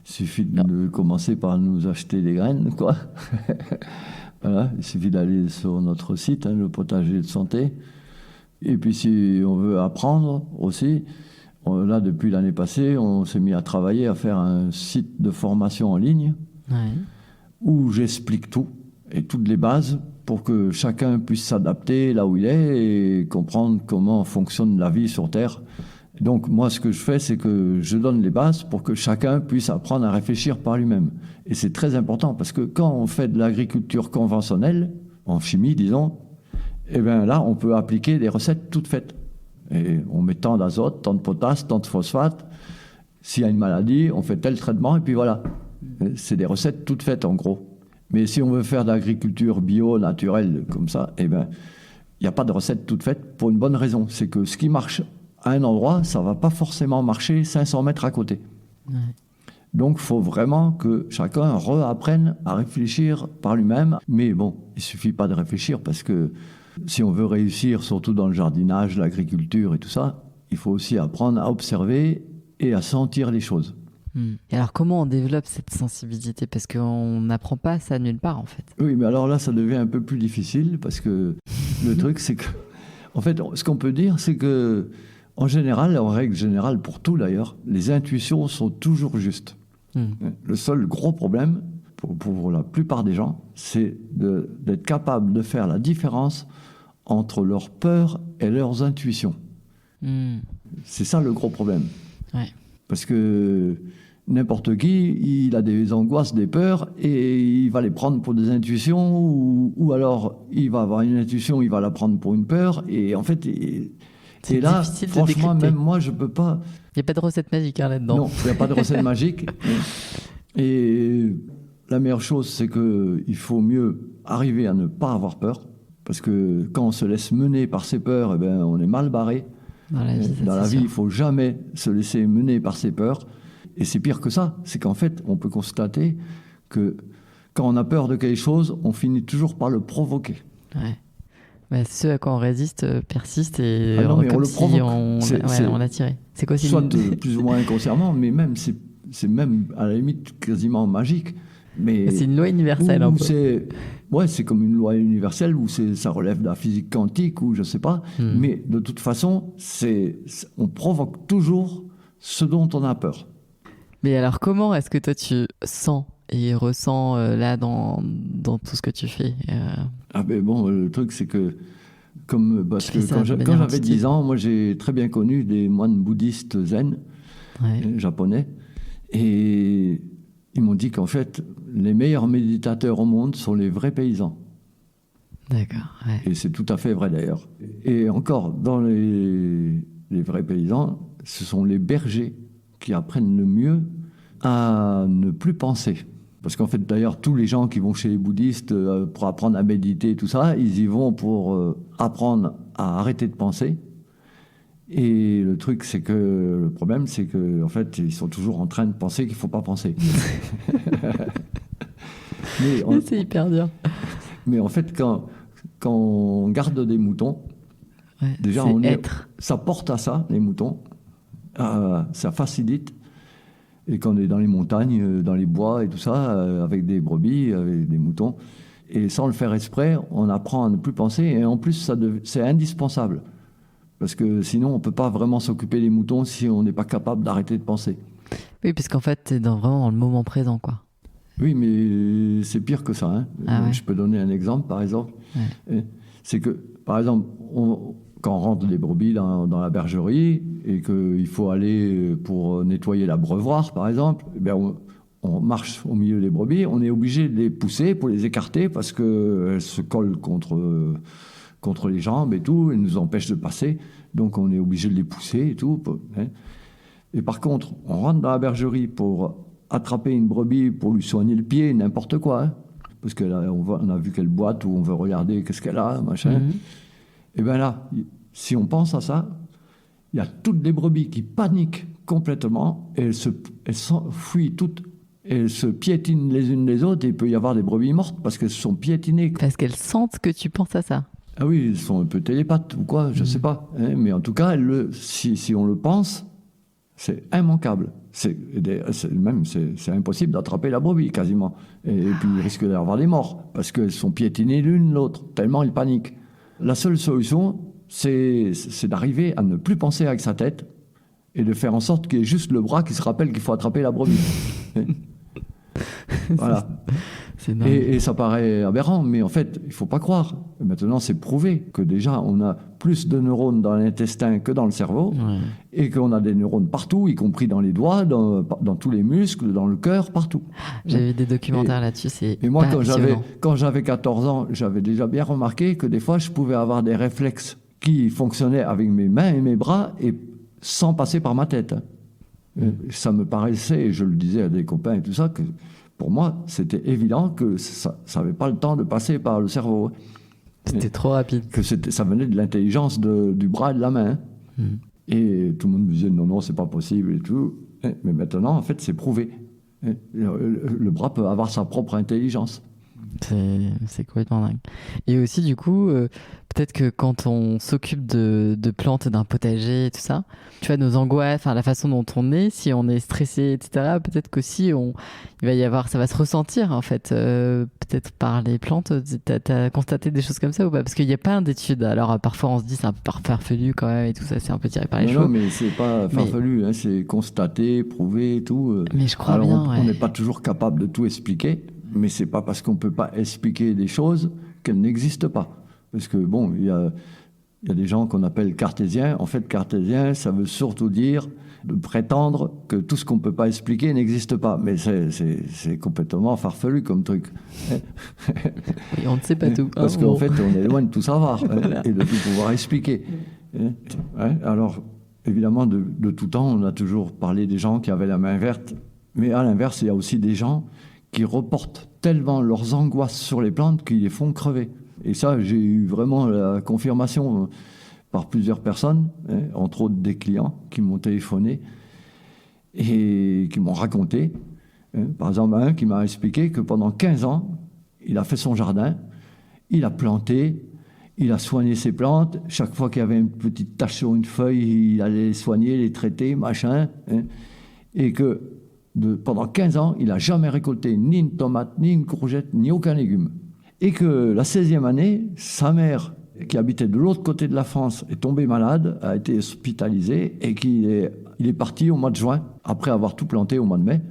suffit de commencer par nous acheter des graines, quoi. Voilà, il suffit d'aller sur notre site, le potager de santé. Et puis si on veut apprendre aussi, là depuis l'année passée, on s'est mis à travailler, à faire un site de formation en ligne où j'explique tout et toutes les bases pour que chacun puisse s'adapter là où il est et comprendre comment fonctionne la vie sur Terre. Donc moi, ce que je fais, c'est que je donne les bases pour que chacun puisse apprendre à réfléchir par lui-même. Et c'est très important parce que quand on fait de l'agriculture conventionnelle, en chimie, disons, eh bien là, on peut appliquer des recettes toutes faites. Et on met tant d'azote, tant de potasse, tant de phosphate. S'il y a une maladie, on fait tel traitement et puis voilà. C'est des recettes toutes faites en gros. Mais si on veut faire de l'agriculture bio, naturelle, comme ça, eh bien, il n'y a pas de recette toute faite pour une bonne raison. C'est que ce qui marche à un endroit, ça ne va pas forcément marcher 500 mètres à côté. Ouais. Donc, il faut vraiment que chacun réapprenne à réfléchir par lui-même. Mais bon, il ne suffit pas de réfléchir parce que si on veut réussir, surtout dans le jardinage, l'agriculture et tout ça, il faut aussi apprendre à observer et à sentir les choses. Et alors, comment on développe cette sensibilité? Parce qu'on n'apprend pas ça nulle part, en fait. Oui, mais alors là, ça devient un peu plus difficile parce que le truc, c'est que... En fait, ce qu'on peut dire, c'est que en général, en règle générale, pour tout d'ailleurs, les intuitions sont toujours justes. Le seul gros problème, pour la plupart des gens, c'est d'être capable de faire la différence entre leurs peurs et leurs intuitions. C'est ça le gros problème. Ouais. Parce que n'importe qui, il a des angoisses, des peurs, et il va les prendre pour des intuitions, ou alors il va avoir une intuition, il va la prendre pour une peur, et en fait, C'est là, difficile de franchement, décrypter. même moi, je peux pas. Il n'y a pas de recette magique là-dedans. Non, il n'y a pas de recette magique. Et la meilleure chose, c'est qu'il faut mieux arriver à ne pas avoir peur, parce que quand on se laisse mener par ses peurs, eh ben, on est mal barré. Dans la vie, Dans ça, la c'est vie, il sûr. ne faut jamais se laisser mener par ses peurs. Et c'est pire que ça. C'est qu'en fait, on peut constater que quand on a peur de quelque chose, on finit toujours par le provoquer. Ouais. Mais ce à quoi on résiste persiste et Ah non, mais on comme le si provoque. on l'attirait. C'est quoi, c'est Soit plus ou moins inconsciemment, mais même c'est même à la limite quasiment magique. Mais c'est une loi universelle un peu. C'est comme une loi universelle où ça relève de la physique quantique ou je sais pas. Mais de toute façon, on provoque toujours ce dont on a peur. Mais alors, comment est-ce que toi tu sens et ressens là dans tout ce que tu fais Ah ben bon, le truc c'est que parce Tu que fais ça quand de manière j'avais intuitive. 10 ans, moi j'ai très bien connu des moines bouddhistes zen japonais, et ils m'ont dit qu'en fait les meilleurs méditateurs au monde sont les vrais paysans. D'accord. Ouais. Et c'est tout à fait vrai d'ailleurs. Et encore, dans les vrais paysans, ce sont les bergers qui apprennent le mieux à ne plus penser. Parce qu'en fait, d'ailleurs, tous les gens qui vont chez les bouddhistes pour apprendre à méditer, tout ça, ils y vont pour apprendre à arrêter de penser. Et le truc, c'est que le problème, c'est que en fait, ils sont toujours en train de penser qu'il ne faut pas penser. C'est hyper dur. Mais en fait, quand on garde des moutons, déjà, ça porte à ça, les moutons. Ça facilite. Et quand on est dans les montagnes, dans les bois et tout ça, avec des brebis, avec des moutons, et sans le faire exprès, on apprend à ne plus penser. Et en plus, c'est indispensable. Parce que sinon, on ne peut pas vraiment s'occuper des moutons si on n'est pas capable d'arrêter de penser. Oui, puisqu'en fait, tu es vraiment dans le moment présent, quoi. Oui, mais c'est pire que ça. Hein. Je peux donner un exemple, par exemple. C'est que, par exemple, quand on rentre les brebis dans la bergerie et qu'il faut aller pour nettoyer l'abreuvoir, par exemple, on marche au milieu des brebis, on est obligé de les pousser pour les écarter parce qu'elles se collent contre les jambes et tout, et nous empêchent de passer. Donc on est obligé de les pousser et tout. Et par contre, on rentre dans la bergerie pour attraper une brebis, pour lui soigner le pied, n'importe quoi. Hein, parce qu'on a vu qu'elle boite ou on veut regarder qu'est-ce qu'elle a, machin. Et bien là, si on pense à ça, il y a toutes les brebis qui paniquent complètement, et elles s'enfuient toutes, et elles se piétinent les unes les autres, et il peut y avoir des brebis mortes parce qu'elles se sont piétinées. Parce qu'elles sentent que tu penses à ça. Ah oui, elles sont un peu télépathes ou quoi, je sais pas. Hein, mais en tout cas, si on le pense, c'est immanquable. C'est impossible d'attraper la brebis, quasiment. Et puis, il risque d'y avoir des morts, parce qu'elles sont piétinées l'une l'autre, tellement elles paniquent. La seule solution, c'est d'arriver à ne plus penser avec sa tête et de faire en sorte qu'il y ait juste le bras qui se rappelle qu'il faut attraper la brebis. Voilà. Et ça paraît aberrant, mais en fait, il ne faut pas croire. Maintenant, c'est prouvé que déjà, on a plus de neurones dans l'intestin que dans le cerveau, et qu'on a des neurones partout, y compris dans les doigts, dans tous les muscles, dans le cœur, partout. J'avais vu des documentaires là-dessus, c'est Et moi, quand j'avais 14 ans, j'avais déjà bien remarqué que des fois, je pouvais avoir des réflexes qui fonctionnaient avec mes mains et mes bras, et sans passer par ma tête. Ça me paraissait, et je le disais à des copains et tout ça, que pour moi, c'était évident que ça n'avait pas le temps de passer par le cerveau. C'était trop rapide. Que ça venait de l'intelligence du bras et de la main. Et tout le monde me disait non, c'est pas possible et tout. Mais maintenant, en fait, c'est prouvé. Le bras peut avoir sa propre intelligence. C'est complètement dingue. Et aussi, du coup, peut-être que quand on s'occupe de plantes, d'un potager et tout ça, tu vois, nos angoisses, la façon dont on est, si on est stressé, etc., peut-être qu'aussi, il va y avoir, ça va se ressentir, en fait, peut-être par les plantes. T'as constaté des choses comme ça ou pas? Parce qu'il n'y a pas d'études. Alors, parfois, on se dit, c'est un peu farfelu quand même et tout ça, c'est un peu tiré par les cheveux. Non, mais c'est pas farfelu, hein, c'est constaté, prouvé et tout. Mais je crois bien, on n'est pas toujours capable de tout expliquer. Mais c'est pas parce qu'on peut pas expliquer des choses qu'elles n'existent pas. Parce que bon, il Il y a des gens qu'on appelle cartésiens. En fait, cartésien, ça veut surtout dire de prétendre que tout ce qu'on ne peut pas expliquer n'existe pas. Mais c'est complètement farfelu comme truc. Oui, on ne sait pas tout. Parce qu'en fait, on est loin de tout savoir et de tout pouvoir expliquer. Alors, évidemment, de tout temps, on a toujours parlé des gens qui avaient la main verte. Mais à l'inverse, il y a aussi des gens qui reportent tellement leurs angoisses sur les plantes qu'ils les font crever. Et ça, j'ai eu vraiment la confirmation par plusieurs personnes, entre autres des clients qui m'ont téléphoné et qui m'ont raconté. Par exemple, un qui m'a expliqué que pendant 15 ans, il a fait son jardin, il a planté, il a soigné ses plantes. Chaque fois qu'il y avait une petite tache sur une feuille, il allait les soigner, les traiter, machin. Et que pendant 15 ans, il n'a jamais récolté ni une tomate, ni une courgette, ni aucun légume. Et que la 16e année, sa mère, qui habitait de l'autre côté de la France, est tombée malade, a été hospitalisée et qu'il est parti au mois de juin, après avoir tout planté au mois de mai.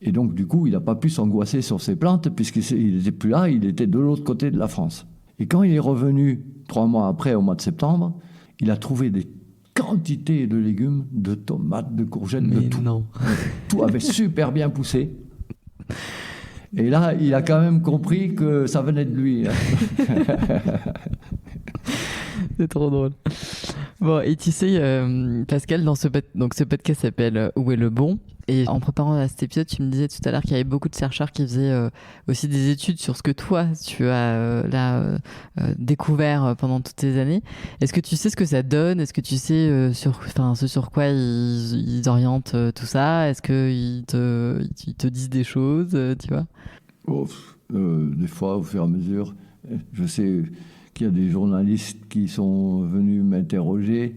Et donc, du coup, il n'a pas pu s'angoisser sur ses plantes puisqu'il n'était plus là, il était de l'autre côté de la France. Et quand il est revenu 3 mois après, au mois de septembre, il a trouvé des quantités de légumes, de tomates, de courgettes, de tout. Non. Tout avait super bien poussé. Et là, il a quand même compris que ça venait de lui. C'est trop drôle. Bon, et tu sais, Pascal, ce podcast s'appelle Où est le bon ? Et en préparant à cet épisode, tu me disais tout à l'heure qu'il y avait beaucoup de chercheurs qui faisaient aussi des études sur ce que toi, tu as découvert pendant toutes ces années. Est-ce que tu sais ce que ça donne ? Est-ce que tu sais ce sur quoi ils orientent tout ça ? Est-ce qu'ils te disent des choses, tu vois ? Des fois, au fur et à mesure, je sais qu'il y a des journalistes qui sont venus m'interroger.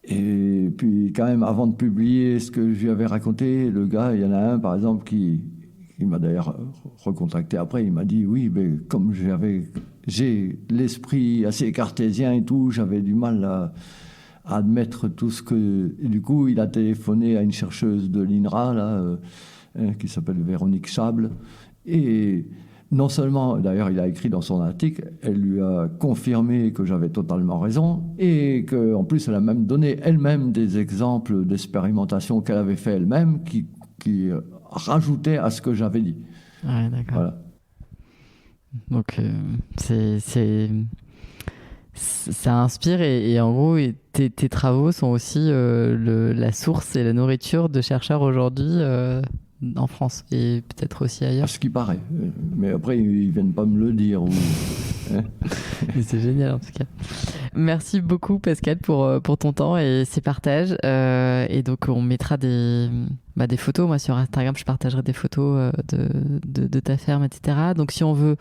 Et puis, quand même, avant de publier ce que je lui avais raconté, le gars, il y en a un, par exemple, qui m'a d'ailleurs recontacté après. Il m'a dit, oui, mais comme j'ai l'esprit assez cartésien et tout, j'avais du mal à admettre tout ce que... Et du coup, il a téléphoné à une chercheuse de l'INRA, là, qui s'appelle Véronique Chable. Et non seulement, d'ailleurs, il a écrit dans son article, elle lui a confirmé que j'avais totalement raison et qu'en plus, elle a même donné elle-même des exemples d'expérimentation qu'elle avait fait elle-même qui rajoutaient à ce que j'avais dit. Ouais, d'accord. Voilà. Donc, ça inspire et en gros, tes travaux sont aussi la source et la nourriture de chercheurs aujourd'hui en France et peut-être aussi ailleurs. À ce qui paraît. Mais après, ils viennent pas me le dire. Mais c'est génial en tout cas. Merci beaucoup Pascal pour ton temps et ces partages. Et donc on mettra des photos. Moi sur Instagram, je partagerai des photos de ta ferme, etc. Donc si on veut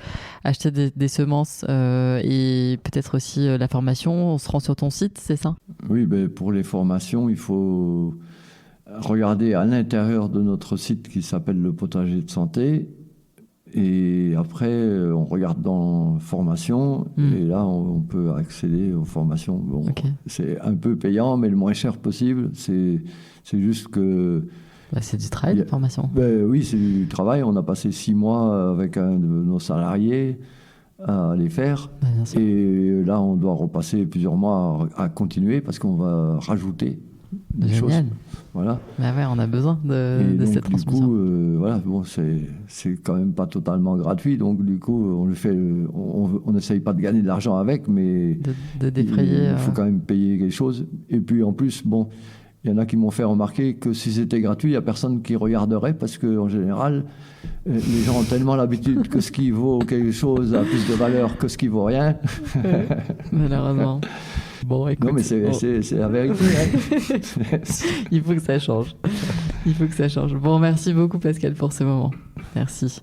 acheter des semences et peut-être aussi la formation, on se rend sur ton site, c'est ça ? Oui, pour les formations, il faut regarder à l'intérieur de notre site qui s'appelle le potager de santé. Et après, on regarde dans formation et là, on peut accéder aux formations. Bon, okay. C'est un peu payant, mais le moins cher possible. C'est juste que... c'est du travail, la formation. Oui, c'est du travail. On a passé 6 mois avec un de nos salariés à les faire. Et là, on doit repasser plusieurs mois à continuer parce qu'on va rajouter des choses. Voilà. On a besoin de cette transmission. Du coup, c'est quand même pas totalement gratuit. Donc, du coup, on le fait. On n'essaye pas de gagner de l'argent avec, mais de défrayer. Il faut quand même payer quelque chose. Et puis, en plus, il y en a qui m'ont fait remarquer que si c'était gratuit, il n'y a personne qui regarderait parce qu'en général, les gens ont tellement l'habitude que ce qui vaut quelque chose a plus de valeur que ce qui vaut rien. Malheureusement. Bon, écoute, non, mais c'est la vérité. Hein. Il faut que ça change. Bon, merci beaucoup Pascal pour ce moment. Merci.